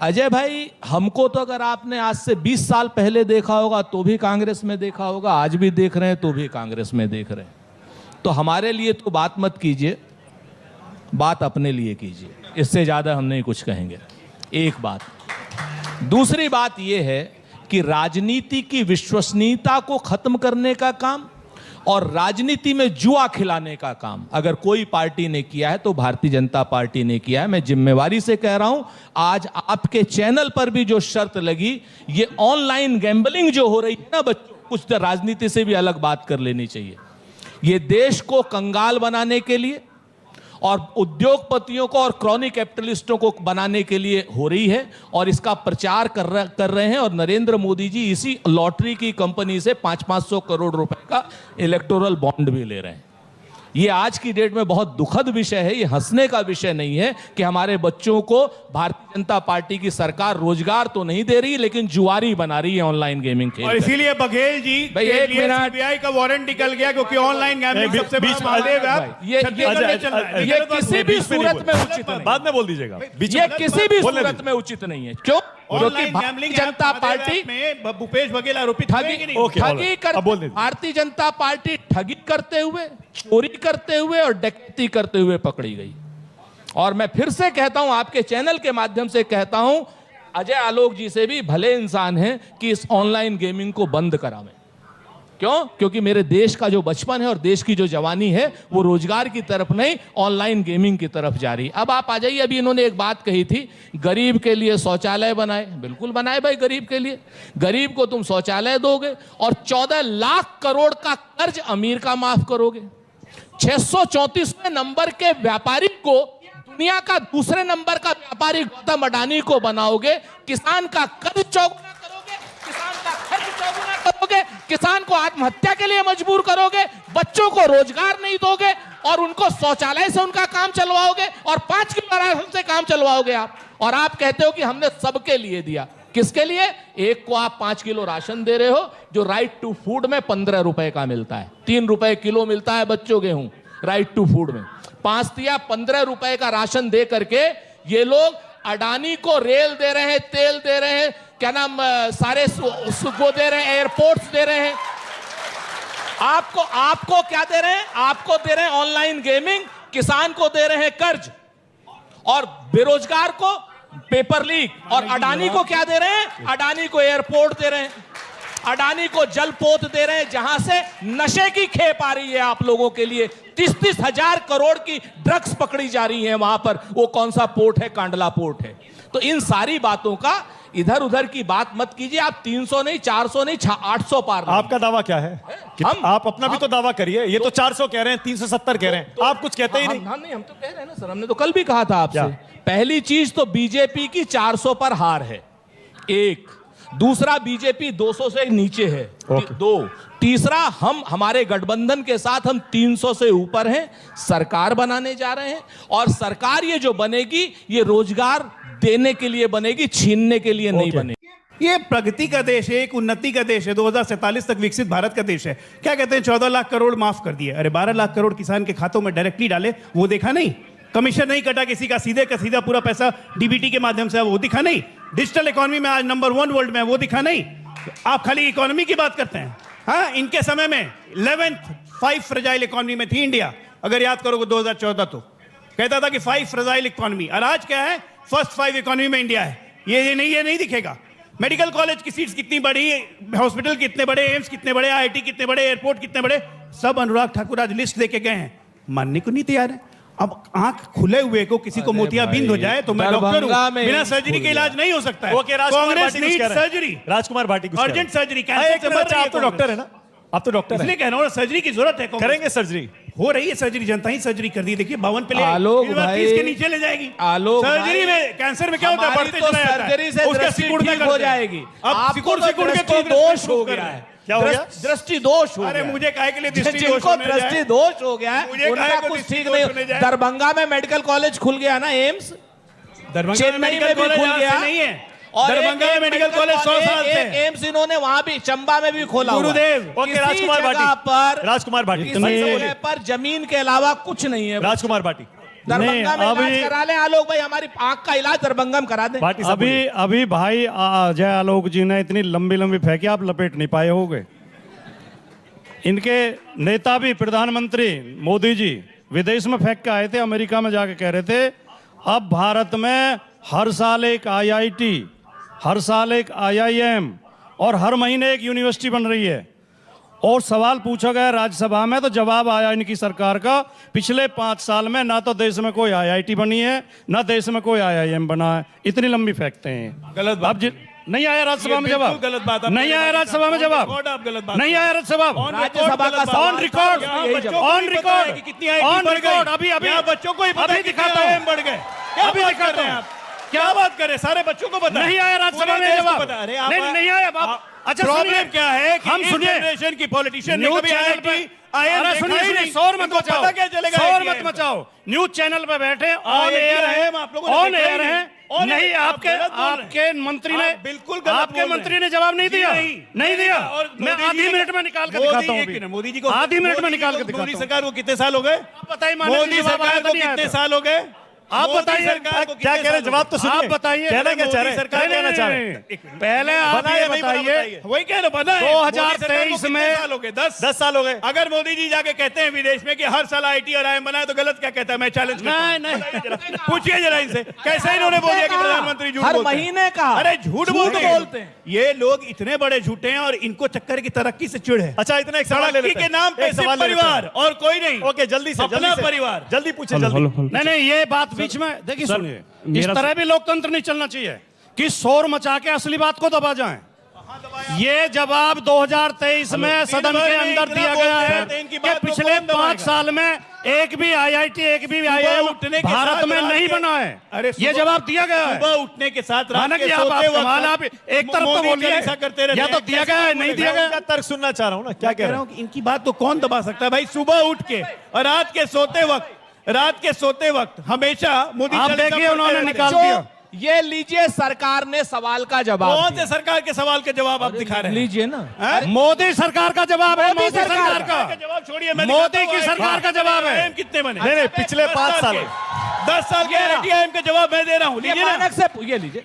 Speaker 5: अजय भाई, हमको तो अगर आपने आज से 20 साल पहले देखा होगा तो भी कांग्रेस में देखा होगा, आज भी देख रहे हैं तो भी कांग्रेस में देख रहे हैं। तो हमारे लिए तो बात मत कीजिए, बात अपने लिए कीजिए, इससे ज्यादा हम नहीं कुछ कहेंगे। एक बात। दूसरी बात यह है कि राजनीति की विश्वसनीयता को खत्म करने का काम और राजनीति में जुआ खिलाने का काम अगर कोई पार्टी ने किया है तो भारतीय जनता पार्टी ने किया है। मैं जिम्मेवारी से कह रहा हूं, आज आपके चैनल पर भी जो शर्त लगी, ये ऑनलाइन गैम्बलिंग जो हो रही है ना बच्चों, कुछ तो राजनीति से भी अलग बात कर लेनी चाहिए। ये देश को कंगाल बनाने के लिए और उद्योगपतियों को और क्रॉनिक कैपिटलिस्टों को बनाने के लिए हो रही है, और इसका प्रचार कर रहे हैं। और नरेंद्र मोदी जी इसी लॉटरी की कंपनी से 500-500 करोड़ रुपए का इलेक्टोरल बॉन्ड भी ले रहे हैं। ये आज की डेट में बहुत दुखद विषय है, ये हंसने का विषय नहीं है कि हमारे बच्चों को भारतीय जनता पार्टी की सरकार रोजगार तो नहीं दे रही लेकिन जुआरी बना रही है ऑनलाइन गेमिंग खेल।
Speaker 6: और इसीलिए बघेल जी
Speaker 5: भाई,
Speaker 6: के
Speaker 5: एक
Speaker 6: लिए
Speaker 5: मिनट।
Speaker 6: सीबीआई का वारंट निकल गया क्योंकि ऑनलाइन गैम्बलिंग सबसे
Speaker 1: बीच
Speaker 6: बड़ा
Speaker 1: में-
Speaker 6: महादेव है।
Speaker 5: ये
Speaker 6: छत्तीसगढ़ में चल रहा है।
Speaker 5: ये किसी भी सूरत में उचित नहीं,
Speaker 1: बाद में बोल दीजिएगा। बीच
Speaker 5: ये
Speaker 1: में-
Speaker 5: किसी भी
Speaker 1: बोलने
Speaker 5: सूरत में उचित नहीं है। क्यों? क्योंकि
Speaker 6: ऑनलाइन
Speaker 5: भारतीय
Speaker 6: गैम्बलिंग
Speaker 5: जनता पार्टी
Speaker 6: में भूपेश बघेल आरोपित हुए कि नहीं?
Speaker 1: ओके,
Speaker 5: ठगी
Speaker 1: अब बोल
Speaker 5: कर
Speaker 1: दीजिए।
Speaker 5: भारतीय जनता पार्टी ठगी करते हुए, चोरी करते हुए और डकैती करते हुए पकड़ी गई। और मैं फिर से कहता हूं, आपके चैनल के माध्यम से कहता हूं, अजय आलोक जी से भी भले इंसान हैं कि इस ऑनलाइन गेमिंग को बंद करावें। क्यों? क्योंकि मेरे देश का जो बचपन है और देश की जो जवानी है वो रोजगार की तरफ नहीं, ऑनलाइन गेमिंग की तरफ जा रही है। अब आप आ जाइए, अभी इन्होंने एक बात कही थी, गरीब के लिए शौचालय बनाए। बिल्कुल बनाए भाई, गरीब के लिए। गरीब को तुम शौचालय दोगे और 14 लाख करोड़ का कर्ज अमीर का माफ करोगे। 634वें नंबर के व्यापारी को दुनिया का दूसरे नंबर का व्यापारी गौतम अडानी को बनाओगे। किसान का कर्ज चौगुना करोगे, किसान का खर्च चौगुना करोगे, किसान को आत्महत्या के लिए मजबूर करोगे, बच्चों को रोजगार नहीं दोगे और उनको शौचालय से उनका काम चलवाओगे और 5 किलो राशन से काम चलवाओगे आप। और आप कहते हो कि हमने सबके लिए दिया। किसके लिए? एक को आप 5 किलो राशन दे रहे हो जो राइट टू फूड में 15 रुपए का मिलता है। 3 रुपए किलो मिलता है बच्चों गेहूं राइट टू फूड में। 5 या 15 रुपए का राशन दे करके ये लोग अडानी को रेल दे रहे हैं, तेल दे रहे हैं, क्या नाम, सारे वो दे रहे हैं, एयरपोर्ट्स दे रहे हैं। आपको क्या दे रहे हैं? आपको दे रहे हैं ऑनलाइन गेमिंग, किसान को दे रहे हैं कर्ज और बेरोजगार को पेपर लीक। और अडानी को क्या दे रहे हैं? अडानी को एयरपोर्ट दे रहे हैं, अडानी को जलपोत दे रहे हैं जहां से नशे की खेप आ रही है आप लोगों के लिए। 30-30 हजार करोड़ की ड्रग्स पकड़ी जा रही है वहां पर। वो कौन सा पोर्ट है? कांडला पोर्ट है। तो इन सारी बातों का इधर उधर की बात मत कीजिए। आप 300 नहीं, 400 नहीं, 800 पार नहीं।
Speaker 1: आपका दावा क्या है? आप अपना भी तो दावा करिए। ये तो 400 कह रहे हैं, 370 कह रहे हैं, आप कुछ कहते ही नहीं।
Speaker 5: हम तो कह रहे हैं ना सर, हमने तो कल भी कहा था आपसे। पहली चीज तो बीजेपी की 400 पर हार है, एक। दूसरा, बीजेपी 200 से नीचे है, 2। तीसरा, हमारे गठबंधन के साथ हम 300 से ऊपर हैं, सरकार बनाने जा रहे हैं। और सरकार ये जो बनेगी ये रोजगार देने के लिए बनेगी, छीनने के लिए नहीं बनेगी।
Speaker 6: ये प्रगति का देश है, एक उन्नति का देश है, 2047 तक विकसित भारत का देश है। क्या कहते हैं? 14 लाख करोड़ माफ कर दिए। अरे 12 लाख करोड़ किसान के खातों में डायरेक्टली डाले, वो देखा नहीं? कमीशन नहीं कटा किसी का, सीधे का सीधा पूरा पैसा डीबीटी के माध्यम से, वो दिखा नहीं? डिजिटल इकोनॉमी में आज नंबर 1 वर्ल्ड में, वो दिखा नहीं? आप खाली इकोनॉमी की बात करते हैं। हाँ, इनके समय में 11th 5 फ्रेजाइल इकोनॉमी में थी इंडिया। अगर याद करोगे 2014 तो कहता था कि 5 फ्रेजाइल इकोनॉमी, और आज क्या है? फर्स्ट 5 इकोनॉमी में इंडिया है। ये नहीं दिखेगा। मेडिकल कॉलेज की सीट्स कितनी बड़ी, हॉस्पिटल कितने बड़े, एम्स कितने बड़े, आईआईटी कितने बड़े, एयरपोर्ट कितने बड़े, सब अनुराग ठाकुर आज लिस्ट देके गए हैं। मानने को नहीं तैयार है। अब आंख खुले हुए को किसी को मोतियाबिंद हो जाए तो मैं डॉक्टर हूं, बिना सर्जरी के इलाज नहीं हो सकता है। कांग्रेस नीड सर्जरी,
Speaker 1: राजकुमार भाटी कुछ
Speaker 6: अर्जेंट सर्जरी,
Speaker 1: कैंसर से मर रही है। आप तो डॉक्टर है ना? आप तो डॉक्टर
Speaker 6: इसलिए कह रहा हूं सर्जरी की जरूरत है।
Speaker 1: करेंगे सर्जरी,
Speaker 6: हो रही है सर्जरी, जनता ही सर्जरी कर दी। देखिए 52 पे ले
Speaker 5: आलोक भाई,
Speaker 6: 30 के नीचे ले जाएगी।
Speaker 5: आलोक
Speaker 6: सर्जरी
Speaker 5: भाई,
Speaker 6: में कैंसर में क्या होता है?
Speaker 5: हमारी
Speaker 6: बढ़ते
Speaker 5: तो
Speaker 6: चला जाता है।
Speaker 5: सर्जरी से
Speaker 6: उसका
Speaker 5: दृष्टि
Speaker 6: सिकुड़ना
Speaker 5: ठीक
Speaker 6: करते
Speaker 5: हो
Speaker 6: हैं।
Speaker 5: जाएगी।
Speaker 6: अब
Speaker 5: आपको
Speaker 6: सिकुड़
Speaker 5: तो
Speaker 6: के
Speaker 5: दृष्टि
Speaker 6: कांग्रेस
Speaker 5: दोष हो
Speaker 6: कर
Speaker 5: गया
Speaker 6: रहे हैं।
Speaker 5: है।
Speaker 1: क्या हो गया?
Speaker 5: दृष्टि दोष हो
Speaker 6: अरे
Speaker 5: गया।
Speaker 6: मुझे काहे के लिए दृष्टि दोष
Speaker 5: जिनको
Speaker 6: होने जाए?
Speaker 5: दृष्टि दोष हो गया है
Speaker 6: मुझे काहे
Speaker 5: उनका
Speaker 6: को
Speaker 5: कुछ
Speaker 6: दृष्टि
Speaker 5: ठीक
Speaker 6: दोष
Speaker 5: नहीं।
Speaker 6: होने जाए?
Speaker 5: दरभंगा में मेडिकल कॉलेज खुल गया ना, एम्स।
Speaker 6: दरभंगा
Speaker 5: चेन्नई में भी खुल गया
Speaker 6: नहीं है।
Speaker 5: और
Speaker 6: दरभंगा में मेडिकल कॉलेज 100 साल से
Speaker 5: एक एम्स इन्होंने वहां भी चंबा में भी खोला हुआ है।
Speaker 6: गुरुदेव।
Speaker 1: ओके, राजकुमार भाटी, राजकुमार भाटी,
Speaker 5: किसी जगह पर जमीन के अलावा कुछ नहीं है।
Speaker 1: राजकुमार भाटी,
Speaker 5: दरभंगा में
Speaker 7: अभी-
Speaker 5: इलाज करा लें आलोक भाई, हमारी आंख का इलाज दरभंगा में करा दें।
Speaker 1: भाटी साहब बोलिए।
Speaker 7: अभी भाई अजय आलोक जी ने इतनी लंबी लंबी फेंकी, आप लपेट नहीं पाए होगे। इनके नेता भी, प्रधानमंत्री मोदी जी विदेश में फेंक के आए थे, अमेरिका में जाके कह रहे थे अब भारत में हर साल एक आईआईटी, हर साल एक आईआईएम और हर महीने एक यूनिवर्सिटी बन रही है। और सवाल पूछा गया राज्यसभा में तो जवाब आया इनकी सरकार का, पिछले 5 साल में ना तो देश में कोई आईआईटी बनी है, ना देश में कोई आईआईएम बना है। इतनी लंबी फेंकते हैं।
Speaker 6: गलत बात।
Speaker 7: अब नहीं आया राज्यसभा में जवाब,
Speaker 6: गलत बात।
Speaker 7: नहीं आया राज्यसभा में जवाब, नहीं आया राज्यसभा में,
Speaker 5: राज्यसभा का
Speaker 7: ऑन रिकॉर्ड, ऑन रिकॉर्ड,
Speaker 6: कितनी
Speaker 7: ऑन रिकॉर्ड। अभी
Speaker 6: बच्चों को ही पता है
Speaker 7: अभी दिखाता हूं,
Speaker 6: बढ़ गए।
Speaker 7: अभी दिखाता हूं।
Speaker 6: क्या बात कर रहे हैं? सारे बच्चों को पता है।
Speaker 7: नहीं आया राज्यसभा में जवाब,
Speaker 6: अरे
Speaker 7: नहीं आया।
Speaker 2: अच्छा
Speaker 6: प्रॉब्लम क्या है कि
Speaker 2: हम
Speaker 6: इस
Speaker 2: सुनिए
Speaker 6: जनरेशन की पॉलिटिशियन ने
Speaker 2: न्यूज
Speaker 6: कभी
Speaker 2: चैनल
Speaker 6: IIT,
Speaker 2: पे
Speaker 6: IIM
Speaker 2: अरे
Speaker 6: देखा
Speaker 2: सुनिए
Speaker 6: ही
Speaker 2: सुनिए
Speaker 6: नहीं।
Speaker 2: शोर मत
Speaker 6: इनको
Speaker 2: मचाओ,
Speaker 6: पता क्या चलेगा
Speaker 2: शोर
Speaker 6: IIM?
Speaker 2: मत मचाओ। न्यूज चैनल पे बैठे ऑन
Speaker 6: IIT,
Speaker 2: एयर है,
Speaker 6: IIM आप लोगों ने
Speaker 2: ऑन
Speaker 6: देखा ही
Speaker 2: एयर है।
Speaker 6: नहीं।
Speaker 2: नहीं
Speaker 6: आप
Speaker 2: आपके
Speaker 6: गलत बोल रहे हैं।
Speaker 2: आपके मंत्री ने
Speaker 6: आप बिल्कुल गलत
Speaker 2: आपके
Speaker 6: बोल रहे
Speaker 2: मंत्री
Speaker 6: हैं।
Speaker 2: ने जवाब नहीं
Speaker 6: जी
Speaker 2: दिया, नहीं दिया।
Speaker 6: और
Speaker 2: मैं
Speaker 6: मोदी
Speaker 2: आधी
Speaker 6: जी
Speaker 2: मिनट में निकाल के
Speaker 6: मोदी
Speaker 2: दिखाता हूँ
Speaker 6: एक
Speaker 2: अभी।
Speaker 6: मिनट, मोदी जी को
Speaker 2: आधी मिनट में
Speaker 6: मोदी
Speaker 2: निकाल
Speaker 6: जी
Speaker 2: के
Speaker 6: को-
Speaker 2: दिखाता
Speaker 6: मोदी
Speaker 2: हूँ।
Speaker 6: सरकार को कितने साल हो गए?
Speaker 2: आप बताइए माननीय
Speaker 6: मोदी
Speaker 2: जवाब
Speaker 6: सरकार
Speaker 2: आया
Speaker 6: को
Speaker 2: था, नहीं आया
Speaker 6: कितने
Speaker 2: था?
Speaker 6: साल हो गए?
Speaker 2: आप
Speaker 6: मोदी
Speaker 2: बताइए,
Speaker 6: सरकार को
Speaker 1: क्या
Speaker 6: कितने
Speaker 1: कह रहे हैं?
Speaker 6: साल हो
Speaker 1: जवाब तो
Speaker 6: गए?
Speaker 1: सुनिए।
Speaker 2: आप बताइए।
Speaker 1: कहना क्या चाह रहे हैं?
Speaker 6: सरकार
Speaker 1: क्या कहना चाह रहे हैं?
Speaker 2: नहीं, पहले आप
Speaker 1: बना
Speaker 2: ये
Speaker 1: या नहीं बना
Speaker 2: बताइए
Speaker 1: बताइए।
Speaker 6: वही कह रहे बना है।
Speaker 2: 2023
Speaker 6: मोदी सरकार को
Speaker 2: में
Speaker 6: कितने साल हो गए? 10
Speaker 1: साल हो गए।
Speaker 6: अगर मोदी जी जाके कहते हैं विदेश में कि हर साल IIT और IIM बनाए तो गलत क्या कहता है? मैं चैलेंज करता हूं।
Speaker 2: नहीं।
Speaker 6: बताइए जरा। पूछिए जरा इनसे कैसे इन्होंने बोल दिया कि प्रधानमंत्री झूठ
Speaker 4: हर
Speaker 6: बोलते हैं?
Speaker 4: महीने का
Speaker 6: अरे झूठ बोलते
Speaker 4: बोलते हैं।
Speaker 6: ये लोग इतने बड़े झूठे हैं और इनको चक्कर की तरक्की से चिढ़ है।
Speaker 1: अच्छा इतना एक सवाल ले
Speaker 6: तरक्की
Speaker 1: लेते
Speaker 6: के
Speaker 1: हैं।
Speaker 6: नाम पे
Speaker 1: एक
Speaker 6: सिर्फ
Speaker 1: सवाल ले लेते हैं।
Speaker 6: परिवार और कोई नहीं।
Speaker 1: ओके जल्दी से
Speaker 6: अपना
Speaker 1: जल्दी से
Speaker 6: परिवार।
Speaker 1: जल्दी पूछे जल्दी।
Speaker 2: नहीं ये बात बीच में देखिए सुनिए, इस तरह भी लोकतंत्र नहीं चलना चाहिए कि शोर मचा के असली बात को दबा जाएं। ये जवाब 2023 में सदन के अंदर दिया गया है कि पिछले 5 साल में एक भी IIT एक भी IIM
Speaker 6: उठने के
Speaker 2: भारत
Speaker 6: साथ
Speaker 2: में
Speaker 6: रात
Speaker 2: नहीं
Speaker 6: के-
Speaker 2: बना है।
Speaker 6: अरे
Speaker 2: ये जवाब दिया गया है।
Speaker 6: सुबह उठने के साथ रात
Speaker 2: मानक
Speaker 6: के
Speaker 2: जी आप
Speaker 6: सोते
Speaker 2: कमाल,
Speaker 6: वक्त
Speaker 2: आप एक तरफ तो
Speaker 6: मोदी
Speaker 2: बोलिए
Speaker 6: चालीसा करते रहते
Speaker 2: या तो
Speaker 6: हैं।
Speaker 2: दिया गया है नहीं दिया
Speaker 1: मैं
Speaker 2: गया।
Speaker 1: उनका तर्क सुनना चाह रहा हूँ ना, क्या कह रहे
Speaker 6: हूं
Speaker 1: हैं?
Speaker 6: कि इनकी बात को कौन दबा सकता है भाई? सुबह उठ के और रात के सोते वक्त हमेशा मोदी
Speaker 2: आप
Speaker 6: चालीसा
Speaker 2: देखिए
Speaker 6: पढ़ते
Speaker 2: उन्होंने
Speaker 6: रहते हैं।
Speaker 2: निकाल
Speaker 5: जो
Speaker 2: दिया।
Speaker 5: ये लीजिए सरकार ने सवाल का जवाब
Speaker 6: कौन
Speaker 5: दिया।
Speaker 6: से सरकार के सवाल के जवाब आप दिखा रहे हैं?
Speaker 5: लीजिए ना।
Speaker 6: हैं?
Speaker 2: मोदी सरकार का जवाब है, मोदी सरकार
Speaker 6: का
Speaker 2: का।
Speaker 6: जवाब छोड़िए, मैं
Speaker 2: मोदी
Speaker 6: दिखाता हूं
Speaker 2: की सरकार का जवाब है।
Speaker 6: IIM कितने बने?
Speaker 1: नहीं, पिछले 5 साल।
Speaker 6: 10 साल के IIM के जवाब मैं दे रहा हूँ।
Speaker 5: ये
Speaker 6: लीजिए ना।
Speaker 5: मानक से ये लीजिए।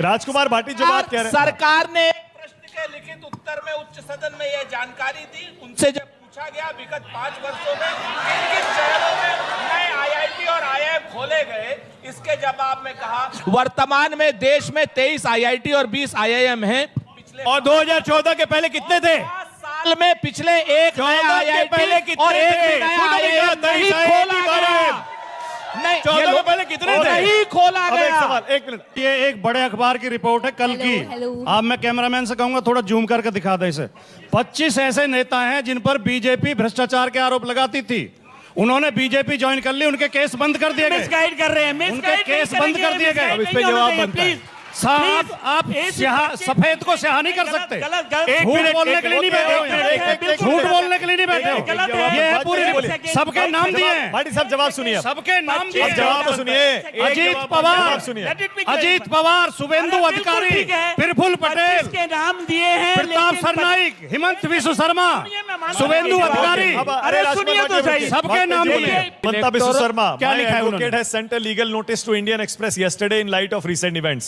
Speaker 1: राजकुमार भाटी जो बात कह रहे हैं,
Speaker 5: सरकार ने प्रश्न के लिखित उत्तर में उच्च सदन में यह जानकारी दी। उनसे जब पूछा गया विगत 5 वर्षों में किन किन शहरों में नए IIT और IIM खोले गए, इसके जवाब में कहा वर्तमान में देश में 23 IIT और 20 IIM हैं। पिछले
Speaker 6: और 2014 के पहले कितने थे?
Speaker 5: 5 साल में पिछले एक नए
Speaker 6: 14 के
Speaker 5: IIT
Speaker 6: पहले कितने
Speaker 5: और एक
Speaker 6: थे?
Speaker 5: भी नया IIM नहीं
Speaker 6: 23
Speaker 5: खोला
Speaker 6: IIT
Speaker 5: गया। नहीं
Speaker 6: 14 के पहले कितने थे?
Speaker 5: नहीं खोला
Speaker 1: अब एक
Speaker 5: गया।
Speaker 1: सवाल, एक मिनट।
Speaker 2: ये एक बड़े अखबार की रिपोर्ट है कल की।
Speaker 8: हेलो।
Speaker 2: अब मैं कैमरामैन से कहूंगा थोड़ा जूम करके दिखा दे इसे। 25 ऐसे नेता हैं जिन पर बीजेपी भ्रष्टाचार के आरोप लगाती थी, उन्होंने बीजेपी ज्वाइन कर ली, उनके केस बंद कर दिए गए।
Speaker 4: मिसगाइड कर रहे हैं,
Speaker 2: उनके केस बंद कर दिए गए।
Speaker 6: अब इस पे जवाब बनता है।
Speaker 2: साहब आप सफेद को स्याह नहीं कर सकते। झूठ बोलने के लिए नहीं बैठे हो यहाँ। झूठ बोलने के लिए नहीं बैठे हो। ये है पूरी सबके नाम दिए हैं,
Speaker 1: भाटी साहब जवाब सुनिए।
Speaker 2: सबके नाम दिए
Speaker 1: अब
Speaker 2: हैं।
Speaker 1: जवाब तो सुनिए।
Speaker 2: अजीत पवार,
Speaker 1: जवाब सुनिए।
Speaker 2: अजीत पवार, शुभेंदु अधिकारी, प्रफुल्ल पटेल,
Speaker 4: के नाम दिए हैं
Speaker 2: प्रताप सरनाइक, हिमंत विश्व शर्मा, शुभेंदु अधिकारी,
Speaker 1: अब
Speaker 4: अरे सुनिए तो सही।
Speaker 2: सबके नाम
Speaker 1: बोलिए।
Speaker 2: दिए।
Speaker 1: Manta Biswa Sharma,
Speaker 2: क्या
Speaker 1: my
Speaker 2: लिखा है
Speaker 1: advocate
Speaker 2: उन्होंने?
Speaker 1: has sent a legal notice to Indian Express yesterday in light of recent events.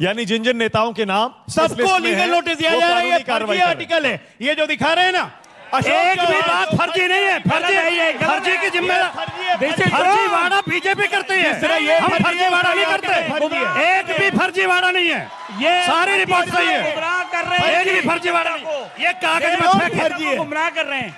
Speaker 1: यानी जिन जिन नेताओं के नाम इस
Speaker 6: सबको
Speaker 1: लिस्ट में
Speaker 6: लीगल
Speaker 1: हैं,
Speaker 6: नोटिस दिया
Speaker 1: वो
Speaker 6: जा रहा है।
Speaker 1: कानूनी
Speaker 6: ये
Speaker 1: कार्रवाई
Speaker 6: फर्जी
Speaker 1: कर रहे हैं।
Speaker 6: आर्टिकल है, ये जो दिखा रहे हैं ना।
Speaker 2: एक भी बात फर्जी नहीं है। फर्जी की जिम्मेदार फर्जीवाड़ा बीजेपी करती है, हम फर्जीवाड़ा नहीं करते। एक भी फर्जीवाड़ा नहीं है, ये सारी रिपोर्ट सही है।
Speaker 4: गुमराह कर रहे हैं,
Speaker 2: एक भी फर्जीवाड़ा नहीं। ये कागज में फेंक
Speaker 6: फर्जी है।
Speaker 4: गुमराह कर रहे हैं।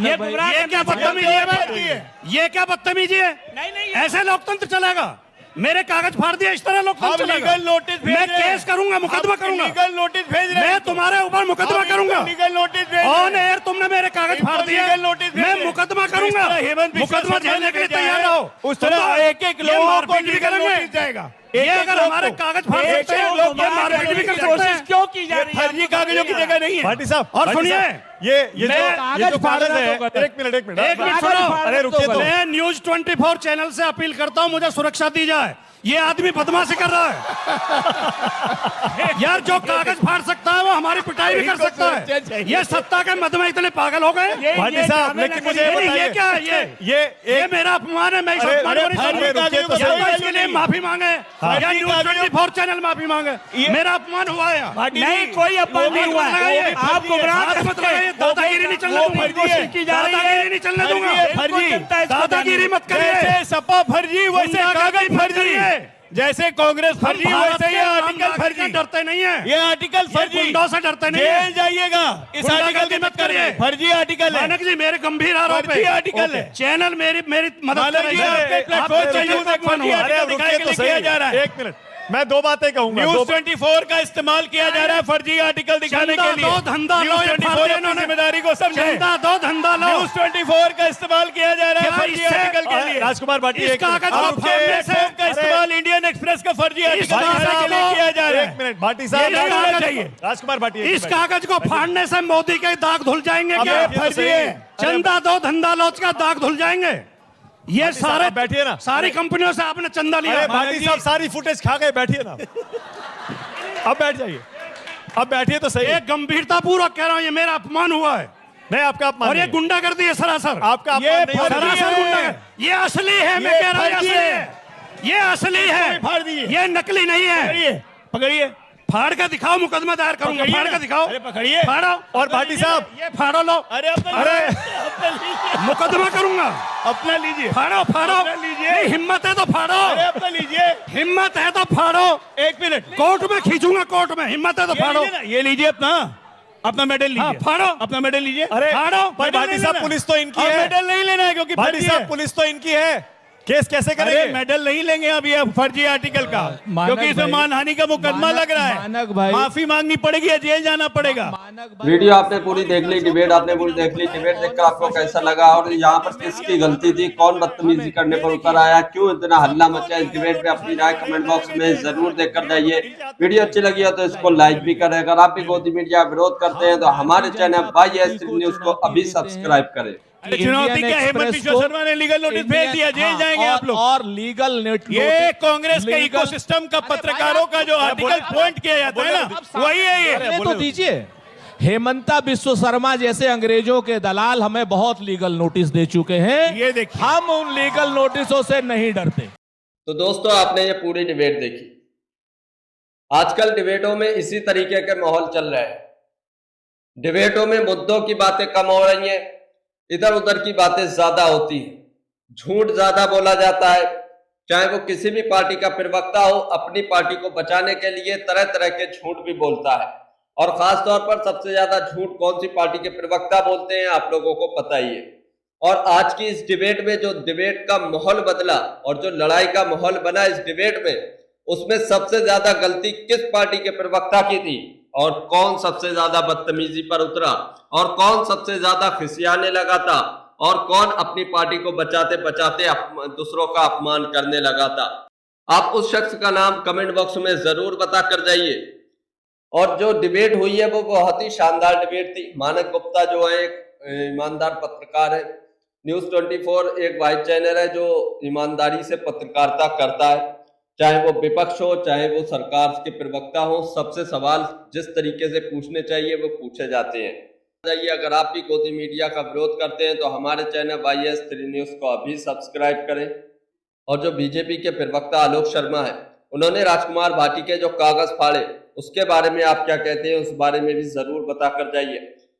Speaker 4: ये गुमराह
Speaker 2: ये क्या बदतमीजी है भाई? ये क्या बदतमीजी है?
Speaker 4: नहीं
Speaker 2: ऐसे लोकतंत्र चलेगा? मेरे कागज फाड़ दिया, इस तरह लोकतंत्र
Speaker 6: हम
Speaker 2: चलेगा?
Speaker 6: लीगल नोटिस भेज
Speaker 2: मैं
Speaker 6: रहे हैं।
Speaker 2: केस करूंगा, मुकदमा करूंगा,
Speaker 6: लीगल नोटिस भेज रहे हैं।
Speaker 2: मैं तुम्हारे ऊपर मुकदमा करूंगा।
Speaker 6: लीगल नोटिस भेज रहे
Speaker 2: ऑन
Speaker 6: हैं।
Speaker 2: एयर तुमने मेरे कागज फाड़ दिए,
Speaker 6: लीगल नोटिस भेज
Speaker 2: मैं
Speaker 6: रहे हैं।
Speaker 2: मुकदमा करूंगा,
Speaker 6: इस तरह हेमंत बिश्वा
Speaker 2: मुकदमा
Speaker 6: शर्मा
Speaker 2: झेलने के लिए
Speaker 6: ने भेजा
Speaker 2: तैयार
Speaker 6: है।
Speaker 2: रहो।
Speaker 6: उस तरह एक-एक
Speaker 2: ये
Speaker 6: लोगों को
Speaker 2: मारपीट भी
Speaker 6: लीगल
Speaker 2: करेंगे।
Speaker 6: नोटिस जाएगा।
Speaker 2: ये
Speaker 6: एक-एक
Speaker 2: अगर
Speaker 6: लोग
Speaker 2: हमारे
Speaker 6: को।
Speaker 2: कागज फाड़
Speaker 6: एक-एक
Speaker 2: सकते हैं,
Speaker 6: लोग
Speaker 2: ये
Speaker 6: गुमराह
Speaker 2: मारपीट भी
Speaker 6: करने
Speaker 2: कर
Speaker 6: की
Speaker 2: सकते
Speaker 6: कोशिश
Speaker 2: हैं।
Speaker 4: क्यों की जा रही है?
Speaker 6: फर्जी कागजों की जगह नहीं है।
Speaker 1: भाटी साहब
Speaker 2: और
Speaker 1: भाटी
Speaker 2: सुनिए,
Speaker 1: साहब, ये जो कागज है, एक मिनट
Speaker 2: एक मिनट सुनो।
Speaker 1: अरे रुकिए तो।
Speaker 2: मैं न्यूज 24 चैनल से अपील करता हूं, मुझे सुरक्षा दी जाए। ये आदमी बदमाशी कर रहा है। यार जो कागज फाड़ सकता है वो हमारी पिटाई भी कर सकता है। ये सत्ता के मद में इतने पागल हो गए।
Speaker 1: भाटी साहब लेकिन मुझे ये बताइए,
Speaker 2: ये क्या है? ये मेरा अपमान है। मैं इस
Speaker 1: अरे,
Speaker 2: अपमान
Speaker 1: अरे,
Speaker 2: को नहीं
Speaker 1: अरे,
Speaker 2: समझता।
Speaker 1: रुकिए तो
Speaker 2: या
Speaker 1: सही।
Speaker 2: तो इसके लिए माफी मांगे या न्यूज 24 चैनल माफी मांगे। मेरा अपमान हुआ है यहाँ।
Speaker 4: नहीं, कोई अपमान नहीं हुआ है। आप गुमराह
Speaker 2: हाथ मत लगाइए, दादागिरी नहीं चलने दूंगा।
Speaker 4: की जा रही है।
Speaker 2: दादागिरी नहीं चलने दूंगा।
Speaker 6: फर्जी
Speaker 2: दादागिरी मत करिए।
Speaker 6: जैसे सपा फर्जी वैसे कागज फर्जी
Speaker 2: है।
Speaker 6: जैसे कांग्रेस फर्जी वैसे ये आर्टिकल फर्जी।
Speaker 2: डरते नहीं है,
Speaker 6: ये आर्टिकल फर्जी।
Speaker 2: गुंडों से डरते नहीं है।
Speaker 6: जेल जाइएगा इस आर्टिकल की मत करिए। फर्जी आर्टिकल है।
Speaker 2: मानक जी मेरे गंभीर आरोप
Speaker 6: फर्जी
Speaker 2: है।
Speaker 6: आर्टिकल है।
Speaker 2: चैनल मेरी मदद
Speaker 6: मानक
Speaker 2: कर रही
Speaker 6: जी, आपके
Speaker 2: है।
Speaker 6: प्लेटफॉर्म
Speaker 2: आपके
Speaker 6: से यूज
Speaker 2: चैनल
Speaker 6: एक फर्जी
Speaker 2: पर
Speaker 6: आर्टिकल
Speaker 1: अरे
Speaker 6: दिखाने
Speaker 1: रुकिए
Speaker 6: के
Speaker 1: तो
Speaker 6: लिए किया
Speaker 1: सही,
Speaker 6: जा रहा है।
Speaker 1: एक मिनट मैं दो बातें कहूंगा।
Speaker 6: न्यूज 24 का इस्तेमाल किया जा रहा है फर्जी आर्टिकल दिखाने
Speaker 2: चंदा
Speaker 6: के लिए।
Speaker 2: दो, धंधा लो,
Speaker 6: न्यूज
Speaker 2: ये
Speaker 6: 24
Speaker 2: फाड़ दिया
Speaker 6: अपनी
Speaker 2: इन्होंने।
Speaker 6: जिम्मेदारी को समझे।
Speaker 2: चंदा दो, धंधा लो।
Speaker 6: न्यूज 24 का इस्तेमाल किया जा रहा है
Speaker 2: क्या
Speaker 6: फर्जी
Speaker 2: इससे-
Speaker 6: आर्टिकल के लिए।
Speaker 1: राजकुमार भाटी
Speaker 2: इस
Speaker 1: एक मिनट।
Speaker 2: कागज को
Speaker 1: आप
Speaker 2: फाड़ने से
Speaker 6: का इस्तेमाल इंडियन एक्सप्रेस का फर्जी आर्टिकल
Speaker 2: कागज
Speaker 6: दिखाने के लिए
Speaker 2: को-
Speaker 6: किया जा रहा
Speaker 1: एक
Speaker 6: है।
Speaker 1: मिनट मिनट भाटी साहब,
Speaker 2: ये होना चाहिए।
Speaker 1: राजकुमार भाटी, एक
Speaker 2: इस
Speaker 1: मिनट।
Speaker 2: कागज को फाड़ने से मोदी के दाग धुल जाएंगे
Speaker 1: अब
Speaker 2: क्या?
Speaker 1: ये तो सही है।
Speaker 2: चंदा दो धंधा लोच का दाग धुल जाएंगे। ये
Speaker 1: भाटी साहब,
Speaker 2: सारे
Speaker 1: आप बैठिए ना।
Speaker 2: सारी कंपनियों से आपने चंदा लिया।
Speaker 1: अरे भाटी साहब सारी फुटेज खा गए, बैठिए ना। अब बैठ जाइए, अब बैठिए तो सही।
Speaker 2: एक गंभीरता पूर्वक कह रहा हूं, ये मेरा अपमान हुआ है
Speaker 1: नहीं, आपका अपमान
Speaker 2: और ये
Speaker 1: नहीं।
Speaker 2: गुंडागर्दी है सरासर।
Speaker 1: आपका अपमान नहीं हो रहा।
Speaker 2: सरासर गुंडागर्दी। ये असली है, मैं कह रहा हूं असली है। ये असली है, ये नकली नहीं है।
Speaker 6: पकड़िए,
Speaker 2: फाड़ के दिखाओ, मुकदमा दायर करूंगा। फाड़ के दिखाओ।
Speaker 6: अरे पकड़िए,
Speaker 2: फाड़ो।
Speaker 1: और भाटी साहब,
Speaker 2: ये फाड़ो लो।
Speaker 6: अरे
Speaker 2: मुकदमा करूंगा।
Speaker 6: अपना लीजिए,
Speaker 2: फाड़ो फाड़ो।
Speaker 6: अपना लीजिए।
Speaker 2: नहीं, हिम्मत है तो फाड़ो।
Speaker 6: अरे अपना लीजिए,
Speaker 2: हिम्मत है तो फाड़ो।
Speaker 6: एक मिनट,
Speaker 2: कोर्ट में खींचूंगा, कोर्ट में। हिम्मत है तो
Speaker 6: ये
Speaker 2: फाड़ो।
Speaker 6: लीजिए ना, ये लीजिए अपना मेडल
Speaker 2: हाँ,
Speaker 6: लीजिए,
Speaker 2: फाड़ो।
Speaker 6: अपना मेडल लीजिए।
Speaker 1: अरे
Speaker 2: फाड़ो।
Speaker 1: भाई भाटी साहब, पुलिस तो इनकी है।
Speaker 6: मेडल नहीं लेना है क्योंकि
Speaker 1: भाटी
Speaker 6: फर्जी
Speaker 1: साहब,
Speaker 6: है।
Speaker 1: पुलिस तो इनकी है, केस कैसे
Speaker 6: अरे
Speaker 1: करेंगे?
Speaker 6: मेडल नहीं लेंगे अब, ये फर्जी आर्टिकल का, क्योंकि इसमें
Speaker 5: भाई,
Speaker 6: मानहानि का मुकदमा लग रहा है।
Speaker 5: मानक भाई,
Speaker 6: माफी मांगनी पड़ेगी या जेल जाना पड़ेगा।
Speaker 3: वीडियो आपने पूरी देख ली, डिबेट आपने पूरी देख ली। डिबेट देखकर आपको कैसा लगा और यहाँ पर किसकी गलती थी, कौन बदतमीजी करने पर उतर आया, क्यों इतना हल्ला मचा इस डिबेट में? अपनी राय कमेंट बॉक्स में जरूर देकर जाइए। वीडियो अच्छी लगी हो तो इसको लाइक भी करें। अगर आप भी गोदी मीडिया विरोध करते हैं तो हमारे चैनल YS3 न्यूज को अभी सब्सक्राइब करें।
Speaker 6: चुनौती क्या, हेमंत बिश्वा शर्मा ने लीगल नोटिस भेज दिया, जेल जाएंगे आप लोग।
Speaker 5: और लीगल
Speaker 6: ये कांग्रेस के इकोसिस्टम का पत्रकारों का जो आर्टिकल पॉइंट किया जाता है ना, वही है ये।
Speaker 5: बोलने तो दीजिए। हेमंता बिश्व शर्मा जैसे अंग्रेजों के दलाल हमें बहुत लीगल नोटिस दे चुके हैं।
Speaker 6: ये देखिए,
Speaker 5: हम उन लीगल नोटिसों से नहीं डरते।
Speaker 3: तो दोस्तों, आपने ये पूरी डिबेट देखी। आजकल डिबेटों में इसी तरीके के माहौल चल रहे हैं। डिबेटों में मुद्दों की बातें कम हो रही हैं, इधर उधर की बातें ज्यादा होती हैं, झूठ ज्यादा बोला जाता है। चाहे वो किसी भी पार्टी का प्रवक्ता हो, अपनी पार्टी को बचाने के लिए तरह तरह के झूठ भी बोलता है। और खास तौर पर सबसे ज्यादा झूठ कौन सी पार्टी के प्रवक्ता बोलते हैं, आप लोगों को पता ही है। और आज की इस डिबेट में जो डिबेट का माहौल बदला और जो लड़ाई का माहौल बना इस डिबेट में, उसमें सबसे ज्यादा गलती किस पार्टी के प्रवक्ता की थी और कौन सबसे ज्यादा बदतमीजी पर उतरा और कौन सबसे ज्यादा खिसियाने लगा था और कौन अपनी पार्टी को बचाते बचाते दूसरों का अपमान करने लगा था। आप उस शख्स का नाम कमेंट बॉक्स में जरूर बता कर जाइए। और जो डिबेट हुई है वो बहुत ही शानदार डिबेट थी। मानक गुप्ता जो है एक ईमानदार पत्रकार है, न्यूज 24 एक वाइड चैनल है जो ईमानदारी से पत्रकारिता करता है। चाहे वो विपक्ष हो, चाहे वो सरकार के प्रवक्ता हो, सबसे सवाल जिस तरीके से पूछने चाहिए वो पूछे जाते हैं। जाइए, अगर आप भी गोदी मीडिया का विरोध करते हैं तो हमारे चैनल YS3 न्यूज को अभी सब्सक्राइब करें। और जो बीजेपी के प्रवक्ता आलोक शर्मा है, उन्होंने राजकुमार भाटी के जो कागज फाड़े उसके बारे में आप क्या कहते हैं, उस बारे में भी जरूर बता कर जाइए।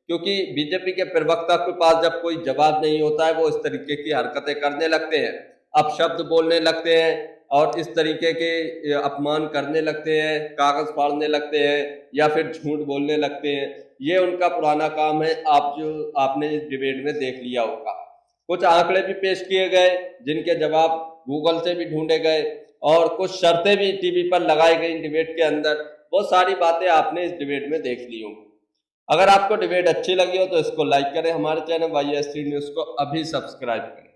Speaker 3: क्योंकि बीजेपी के प्रवक्ता के पास जब कोई जवाब नहीं होता है, वो इस तरीके की हरकतें करने लगते हैं, अपशब्द बोलने लगते हैं और इस तरीके के अपमान करने लगते हैं, कागज फाड़ने लगते हैं या फिर झूठ बोलने लगते हैं। ये उनका पुराना काम है। आपने इस डिबेट में देख लिया होगा। कुछ आंकड़े भी पेश किए गए जिनके जवाब गूगल से भी ढूंढे गए और कुछ शर्तें भी टीवी पर लगाई गई डिबेट के अंदर। वो सारी बातें आपने इस डिबेट में देख ली होंगी। अगर आपको डिबेट अच्छी लगी हो तो इसको लाइक करें, हमारे चैनल YS3 न्यूज को अभी सब्सक्राइब करें।